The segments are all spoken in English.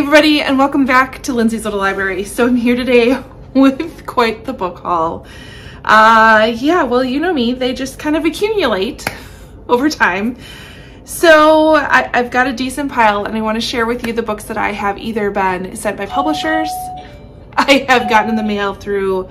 Hey everybody, and welcome back to Lindsay's Little Library. So I'm here today with quite the book haul. Yeah, well, you know me, they just kind of accumulate over time. So I've got a decent pile, and I want to share with you the books that I have either been sent by publishers, I have gotten in the mail through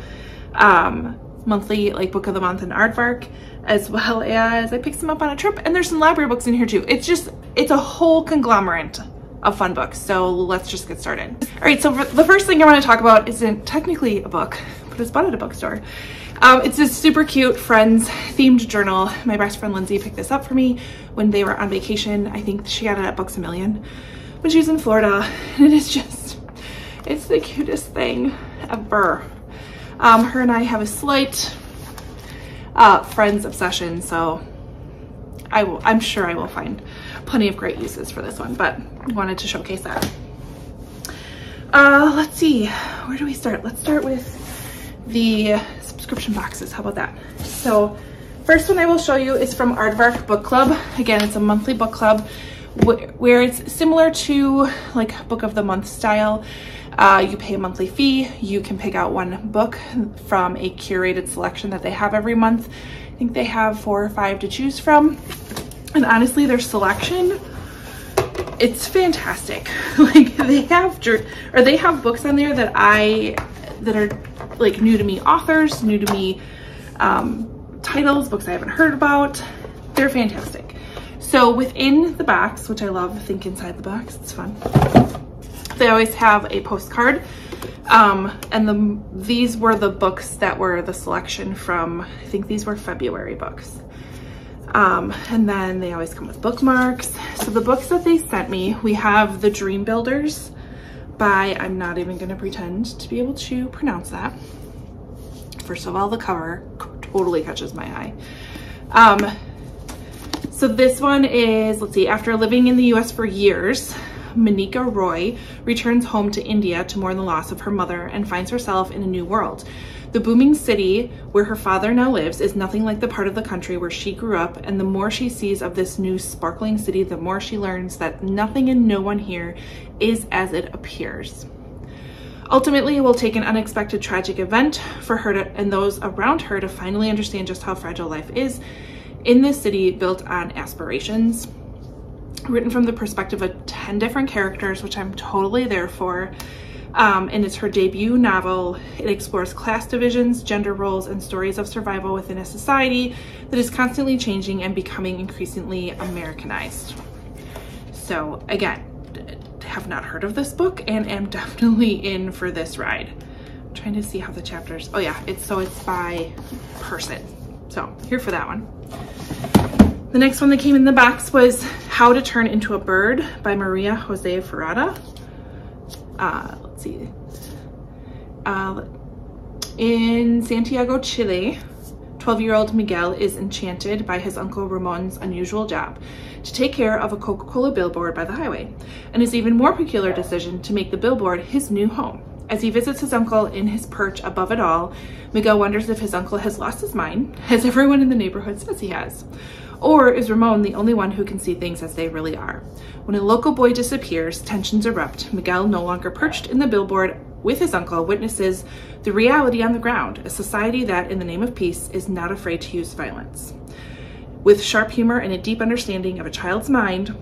monthly like book of the month and aardvark, as well as I picked them up on a trip, and there's some library books in here too. It's a whole conglomerate of fun books. So let's just get started. All right, so the first thing I want to talk about isn't technically a book, but it's bought at a bookstore. It's this super cute Friends themed journal. My best friend Lindsay picked this up for me when they were on vacation. I think she got it at Books A Million when she was in Florida, and it is just, it's the cutest thing ever. Her and I have a slight Friends obsession, so I'm sure I will find plenty of great uses for this one, but I wanted to showcase that. Let's see, where do we start? Let's start with the subscription boxes. How about that? So first one I will show you is from Aardvark Book Club. Again, it's a monthly book club where it's similar to like Book of the Month style. You pay a monthly fee. You can pick out one book from a curated selection that they have every month. I think they have 4 or 5 to choose from. And honestly, their selection, it's fantastic. Like they have books on there that are like new to me authors, new to me titles, books I haven't heard about. They're fantastic. So within the box, which I love, think inside the box, it's fun. They always have a postcard. And these were the books that were the selection from, I think these were February books. And then they always come with bookmarks. So the books that they sent me, we have The Dream Builders by, I'm not even going to pretend to be able to pronounce that. First of all, the cover totally catches my eye. So this one is, let's see, after living in the US for years, Monica Roy returns home to India to mourn the loss of her mother and finds herself in a new world. The booming city where her father now lives is nothing like the part of the country where she grew up, and the more she sees of this new sparkling city, the more she learns that nothing and no one here is as it appears. Ultimately, it will take an unexpected tragic event for her and those around her to finally understand just how fragile life is in this city built on aspirations. Written from the perspective of 10 different characters, which I'm totally there for. And it's her debut novel. It explores class divisions, gender roles, and stories of survival within a society that is constantly changing and becoming increasingly Americanized. So again, have not heard of this book and am definitely in for this ride. I'm trying to see how the chapters, oh yeah, it's by person. So here for that one. The next one that came in the box was How to Turn into a Bird by Maria Jose Ferrada. Let's see. In Santiago, Chile, 12-year-old Miguel is enchanted by his uncle Ramon's unusual job to take care of a Coca-Cola billboard by the highway, and his even more peculiar decision to make the billboard his new home. As he visits his uncle in his perch above it all, Miguel wonders if his uncle has lost his mind, as everyone in the neighborhood says he has. Or is Ramon the only one who can see things as they really are? When a local boy disappears, tensions erupt. Miguel, no longer perched in the billboard with his uncle, witnesses the reality on the ground, a society that, in the name of peace, is not afraid to use violence. With sharp humor and a deep understanding of a child's mind,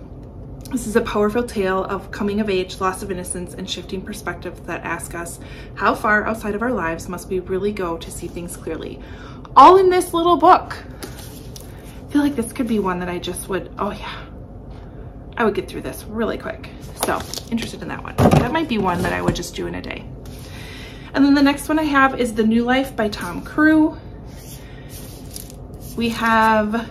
this is a powerful tale of coming of age, loss of innocence, and shifting perspective that ask us, how far outside of our lives must we really go to see things clearly? All in this little book. I feel like this could be one that I just would, oh yeah, I would get through this really quick. So interested in that one. That might be one that I would just do in a day. And then the next one I have is The New Life by Tom Crew. We have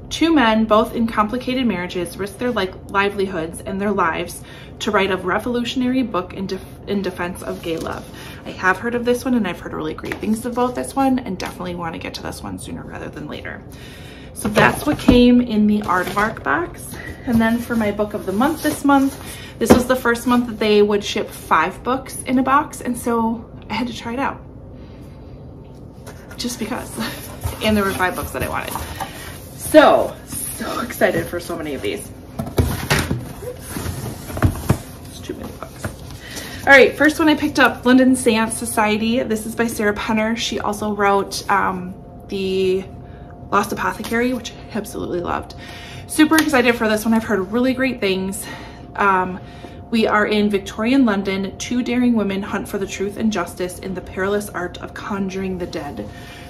2 men, both in complicated marriages, risk their livelihoods and their lives to write a revolutionary book in defense of gay love. I have heard of this one, and I've heard really great things about this one, and definitely want to get to this one sooner rather than later. So that's what came in the Aardvark box. And then for my book of the month this month, this was the first month that they would ship 5 books in a box, and so I had to try it out. Just because. And there were 5 books that I wanted. So excited for so many of these. It's too many books. All right, first one I picked up, London Seance Society. This is by Sarah Penner. She also wrote The Lost Apothecary, which I absolutely loved. Super excited for this one. I've heard really great things. We are in Victorian London. Two daring women hunt for the truth and justice in the perilous art of conjuring the dead.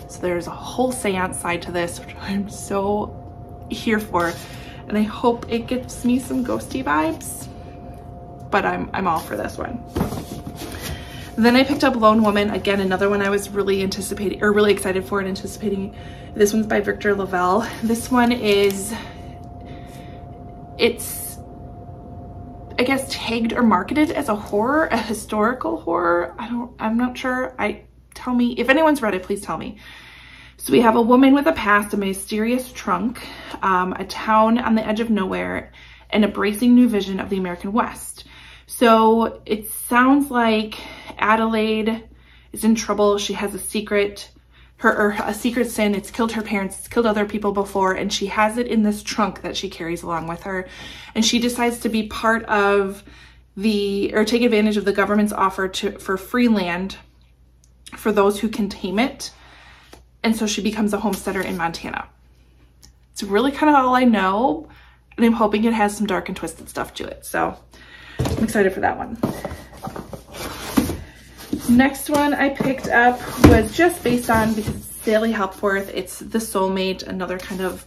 So there's a whole seance side to this, which I'm so here for. And I hope it gives me some ghosty vibes, but I'm all for this one. Then I picked up Lone Woman, again, another one I was really anticipating, or really excited for and anticipating. This one's by Victor Lavelle. This one is, it's, I guess, tagged or marketed as a horror, a historical horror. I'm not sure. Tell me, if anyone's read it, please tell me. So we have a woman with a past, a mysterious trunk, a town on the edge of nowhere, and a bracing new vision of the American West. So it sounds like Adelaide is in trouble. She has a secret, a secret sin. It's killed her parents, it's killed other people before, and she has it in this trunk that she carries along with her. And she decides to be part of or take advantage of the government's offer for free land for those who can tame it. And so she becomes a homesteader in Montana. It's really kind of all I know, and I'm hoping it has some dark and twisted stuff to it. So I'm excited for that one. Next one I picked up was just based on, because it's Sally Hepworth, it's The Soulmate, another kind of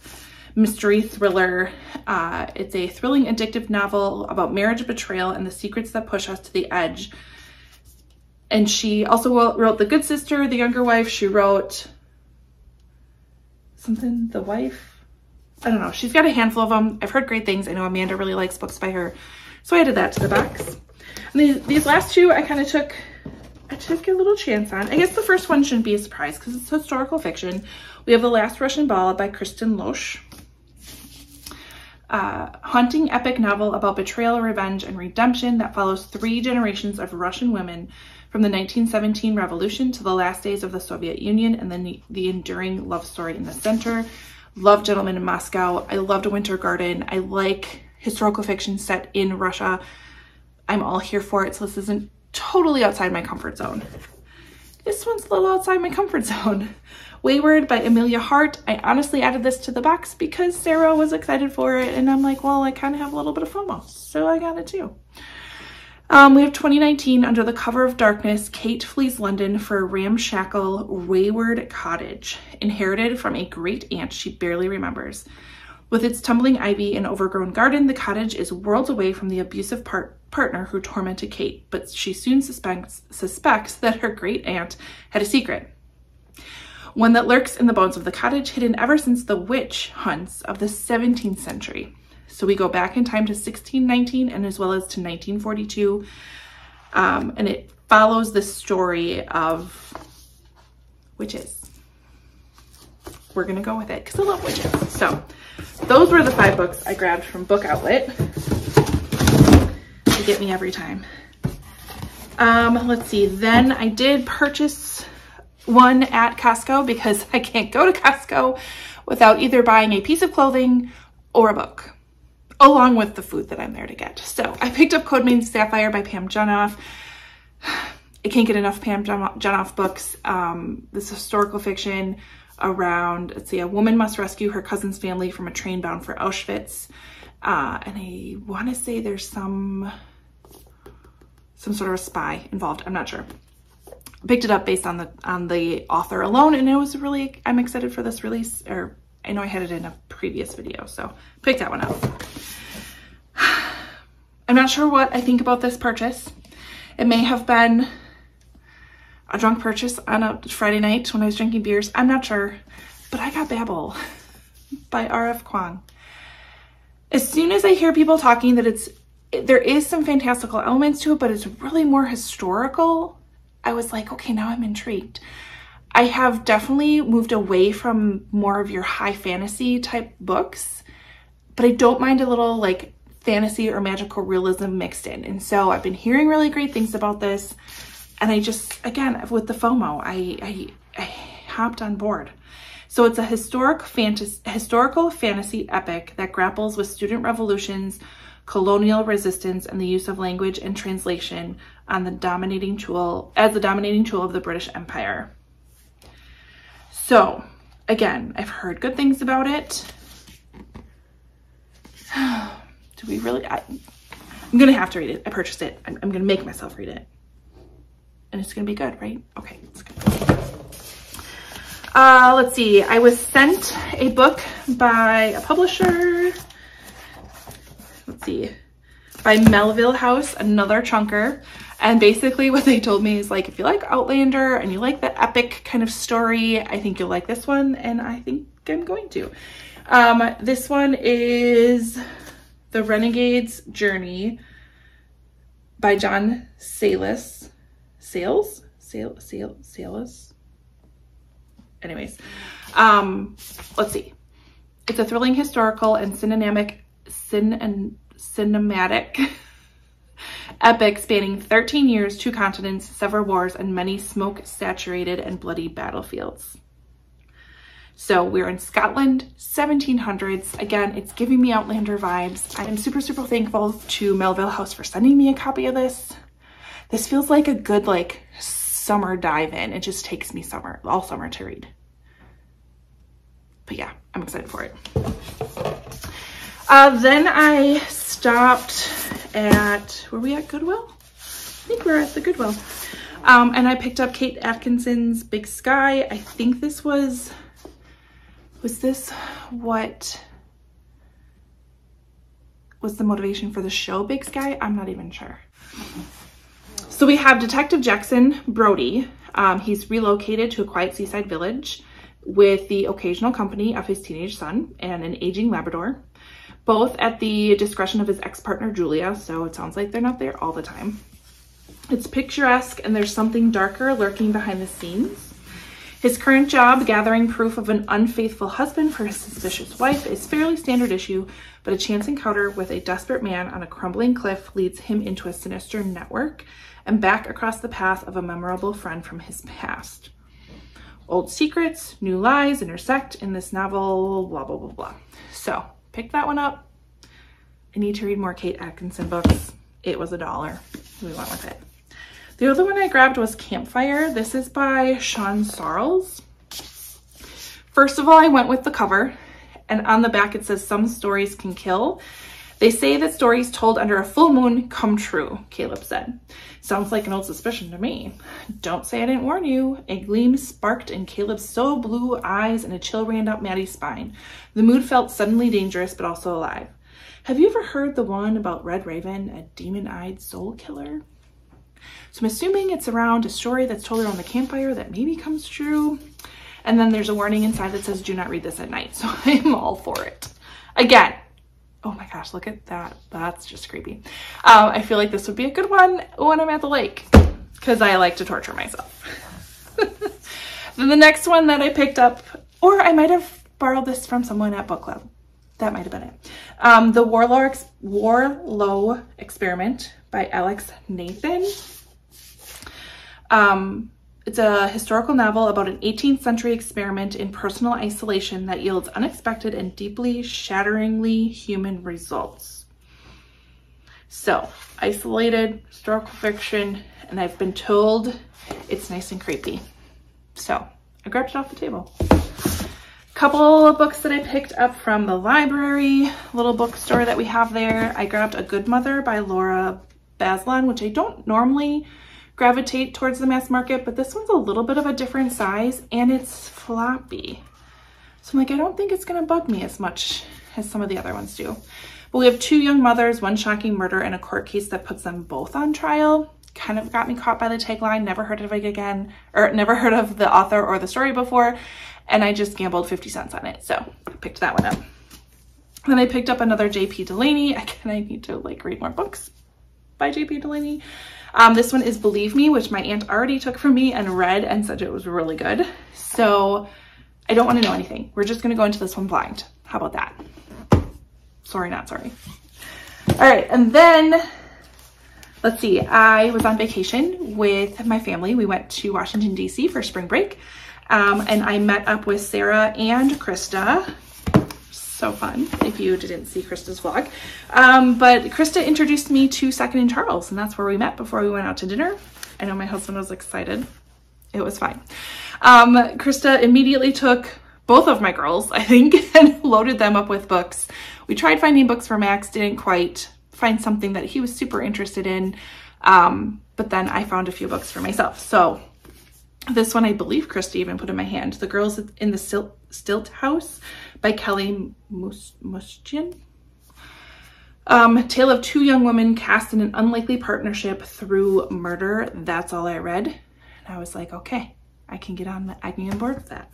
mystery thriller. It's a thrilling, addictive novel about marriage betrayal and the secrets that push us to the edge. And she also wrote The Good Sister, The Younger Wife. She wrote something, The Wife. I don't know. She's got a handful of them. I've heard great things. I know Amanda really likes books by her. So I added that to the box. And these last two I kind of took a little chance on. I guess the first one shouldn't be a surprise because it's historical fiction. We have The Last Russian Ball by Kristen Loesch. Haunting epic novel about betrayal, revenge, and redemption that follows 3 generations of Russian women from the 1917 revolution to the last days of the Soviet Union, and then the enduring love story in the center. Love Gentlemen in Moscow. I loved A Winter Garden. I like historical fiction set in Russia. I'm all here for it, so this isn't totally outside my comfort zone. This one's a little outside my comfort zone. Wayward by Amelia Hart. I honestly added this to the box because Sarah was excited for it, and I'm like, well, I kind of have a little bit of FOMO, so I got it too. We have 2019, Under the Cover of Darkness. Kate flees London for a ramshackle, wayward cottage, inherited from a great aunt she barely remembers. With its tumbling ivy and overgrown garden, the cottage is worlds away from the abusive partner who tormented Kate, but she soon suspects that her great aunt had a secret. One that lurks in the bones of the cottage, hidden ever since the witch hunts of the 17th century. So we go back in time to 1619 and as well as to 1942. And it follows the story of witches. We're going to go with it because I love witches. So those were the 5 books I grabbed from Book Outlet to get me every time. Let's see. Then I did purchase one at Costco because I can't go to Costco without either buying a piece of clothing or a book, along with the food that I'm there to get. So I picked up Codename Sapphire by Pam Junoff. I can't get enough Pam Junoff books. This historical fiction around, let's see, a woman must rescue her cousin's family from a train bound for Auschwitz. And I want to say there's some sort of a spy involved. I'm not sure. I picked it up based on the author alone, and it was really, I'm excited for this release, or I know I had it in a previous video, so pick that one up. I'm not sure what I think about this purchase. It may have been a drunk purchase on a Friday night when I was drinking beers. I'm not sure, but I got Babel by R.F. Kuang. As soon as I hear people talking that there is some fantastical elements to it, but it's really more historical, I was like, okay, now I'm intrigued. I have definitely moved away from more of your high fantasy type books, but I don't mind a little like fantasy or magical realism mixed in. And so I've been hearing really great things about this. And I just, again, with the FOMO, I hopped on board. So it's a historical fantasy epic that grapples with student revolutions, colonial resistance, and the use of language and translation on the dominating tool of the British Empire. So again, I've heard good things about it. Do we really? I'm gonna have to read it. I purchased it. I'm gonna make myself read it. And it's gonna be good, right? Okay, it's good. Let's see. I was sent a book by a publisher. Let's see. By Melville House, another chunker. And basically what they told me is like, if you like Outlander and you like the epic kind of story, I think you'll like this one. And I think I'm going to. This one is The Renegade's Journey by John Sayles. Sayles? Anyways, let's see. It's a thrilling historical and cinematic epic spanning 13 years, 2 continents, several wars, and many smoke-saturated and bloody battlefields. So we're in Scotland, 1700s. Again, it's giving me Outlander vibes. I am super, super thankful to Melville House for sending me a copy of this. This feels like a good like summer dive in. It just takes me all summer to read. But yeah, I'm excited for it. Then I stopped at, were we at Goodwill? I think we're at the Goodwill. And I picked up Kate Atkinson's Big Sky. I think this was this what was the motivation for the show Big Sky? I'm not even sure. So we have Detective Jackson Brody. He's relocated to a quiet seaside village with the occasional company of his teenage son and an aging Labrador, both at the discretion of his ex-partner Julia, so it sounds like they're not there all the time. It's picturesque and there's something darker lurking behind the scenes. His current job, gathering proof of an unfaithful husband for his suspicious wife, is fairly standard issue, but a chance encounter with a desperate man on a crumbling cliff leads him into a sinister network and back across the path of a memorable friend from his past. Old secrets, new lies intersect in this novel, blah, blah, blah, blah. So pick that one up. I need to read more Kate Atkinson books. It was $1. We went with it. The other one I grabbed was Campfire. This is by Sean Sarles. First of all, I went with the cover, and on the back it says, "Some stories can kill. They say that stories told under a full moon come true," Caleb said. Sounds like an old suspicion to me. Don't say I didn't warn you. A gleam sparked in Caleb's so blue eyes and a chill ran up Maddie's spine. The mood felt suddenly dangerous, but also alive. Have you ever heard the one about Red Raven, a demon-eyed soul killer? So I'm assuming it's around a story that's told around the campfire that maybe comes true. And then there's a warning inside that says, "Do not read this at night." So I'm all for it. Again, oh my gosh, look at that. That's just creepy. I feel like this would be a good one when I'm at the lake because I like to torture myself. Then the next one that I picked up, or I might have borrowed this from someone at book club. That might have been it. The Warlow Experiment by Alex Nathan. It's a historical novel about an 18th century experiment in personal isolation that yields unexpected and deeply shatteringly human results. So, isolated, historical fiction, and I've been told it's nice and creepy. So, I grabbed it off the table. Couple of books that I picked up from the library, little bookstore that we have there. I grabbed A Good Mother by Laura Baslon, which I don't normally gravitate towards the mass market, but this one's a little bit of a different size and it's floppy. So I'm like, I don't think it's gonna bug me as much as some of the other ones do. But we have 2 young mothers, one shocking murder, and a court case that puts them both on trial. Kind of got me caught by the tagline, never heard of it again, or never heard of the author or the story before, and I just gambled 50 cents on it. So I picked that one up. Then I picked up another J.P. Delaney. Again, I need to like read more books by J.P. Delaney. This one is Believe Me, which my aunt already took from me and read and said it was really good. So I don't want to know anything. We're just going to go into this one blind. How about that? Sorry, not sorry. All right. And then let's see. I was on vacation with my family. We went to Washington, D.C. for spring break. And I met up with Sarah and Krista. so fun if you didn't see Krista's vlog. But Krista introduced me to Second and Charles, and that's where we met before we went out to dinner. I know my husband was excited. It was fine. Krista immediately took both of my girls, I think, and loaded them up with books. We tried finding books for Max, didn't quite find something that he was super interested in. But then I found a few books for myself. So this one, I believe Krista even put in my hand. The Girls in the Stilt House by Kelly Muschin. Tale of two young women cast in an unlikely partnership through murder. That's all I read. And I was like, okay, I can get on board with that.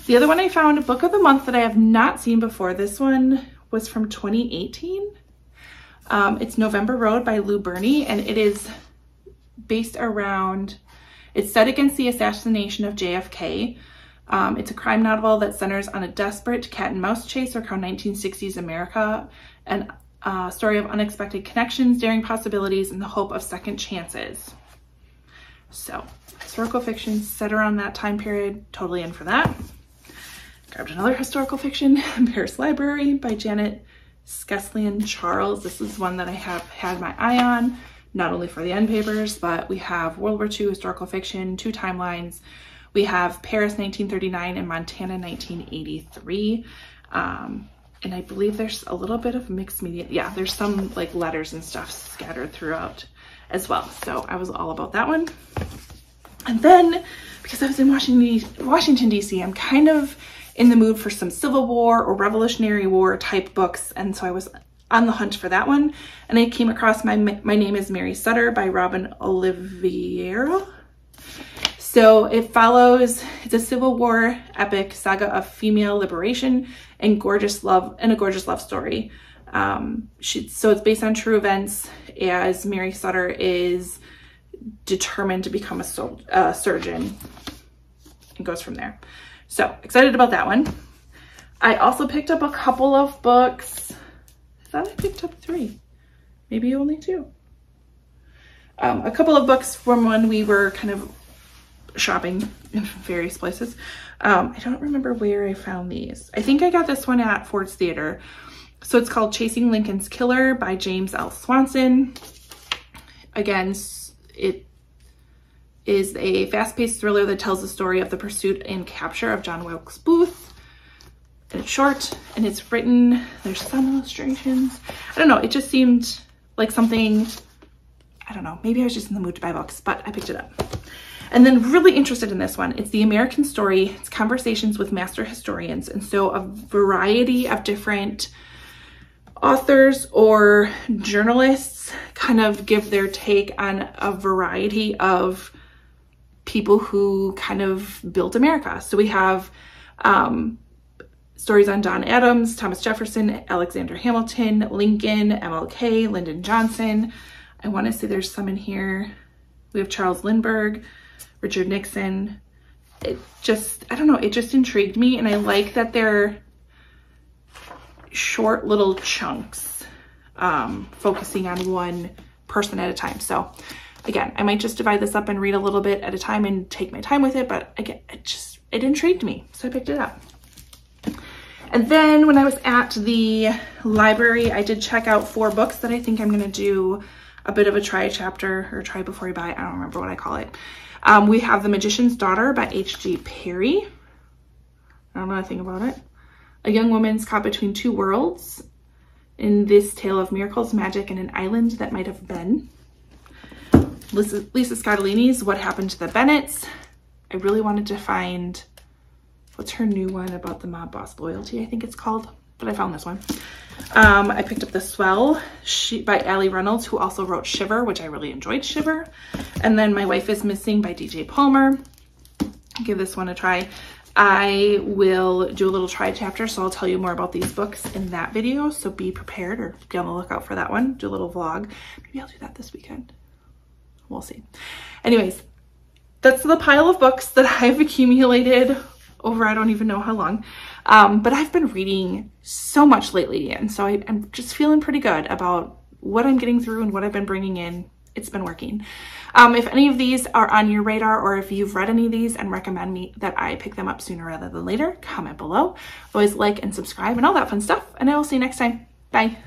The other one I found, a book of the month that I have not seen before. This one was from 2018. It's November Road by Lou Berney, and it is based around, it's set against the assassination of JFK. It's a crime novel that centers on a desperate cat and mouse chase around 1960s America, and a story of unexpected connections, daring possibilities, and the hope of second chances. So, historical fiction set around that time period, totally in for that. Grabbed another historical fiction, Paris Library by Janet Skeslien Charles. This is one that I have had my eye on, not only for the end papers, but we have World War II historical fiction, 2 timelines. We have Paris 1939 and Montana 1983. And I believe there's a little bit of mixed media. Yeah, there's some like letters and stuff scattered throughout as well. So I was all about that one. And then because I was in Washington, DC, I'm kind of in the mood for some Civil War or Revolutionary War type books. And so I was on the hunt for that one. And I came across My Name is Mary Sutter by Robin Oliveira. So it follows, it's a Civil War epic saga of female liberation and a gorgeous love story. So it's based on true events as Mary Sutter is determined to become a surgeon and goes from there. So excited about that one. I also picked up a couple of books. I thought I picked up 3, maybe only 2. A couple of books from when we were kind of shopping in various places. I don't remember where I found these. I think I got this one at Ford's Theater. So it's called Chasing Lincoln's Killer by James L. Swanson. Again, it is a fast-paced thriller that tells the story of the pursuit and capture of John Wilkes Booth. And it's short and it's written, there's some illustrations. I don't know, it just seemed like something, I don't know, maybe I was just in the mood to buy books, but I picked it up. And then really interested in this one. It's The American Story. It's conversations with master historians. And so a variety of different authors or journalists kind of give their take on a variety of people who kind of built America. So we have stories on John Adams, Thomas Jefferson, Alexander Hamilton, Lincoln, MLK, Lyndon Johnson. I want to say there's some in here. We have Charles Lindbergh, Richard Nixon. It just, I don't know, it just intrigued me. And I like that they're short little chunks, focusing on one person at a time. So again, I might just divide this up and read a little bit at a time and take my time with it, but again, it intrigued me, so I picked it up. And then when I was at the library, I did check out 4 books that I think I'm gonna do a bit of a try chapter or try before you buy. I don't remember what I call it. We have The Magician's Daughter by H.G. Perry. I don't know anything about it. A young woman's caught between 2 worlds in this tale of miracles, magic, and an island that might have been. Lisa Scottolini's What Happened to the Bennetts. I really wanted to find, what's her new one about the mob boss loyalty, I think it's called, but I found this one. I picked up The Swell by Allie Reynolds, who also wrote Shiver, which I really enjoyed Shiver. And then My Wife is Missing by DJ Palmer. Give this one a try. I will do a little try chapter, so I'll tell you more about these books in that video, so be prepared or be on the lookout for that one. Do a little vlog. Maybe I'll do that this weekend. We'll see. Anyways, that's the pile of books that I've accumulated over I don't even know how long. But I've been reading so much lately, and so I'm just feeling pretty good about what I'm getting through and what I've been bringing in it's been working. If any of these are on your radar, or if you've read any of these and recommend me that I pick them up sooner rather than later, comment below. Always like and subscribe and all that fun stuff. And I will see you next time. Bye.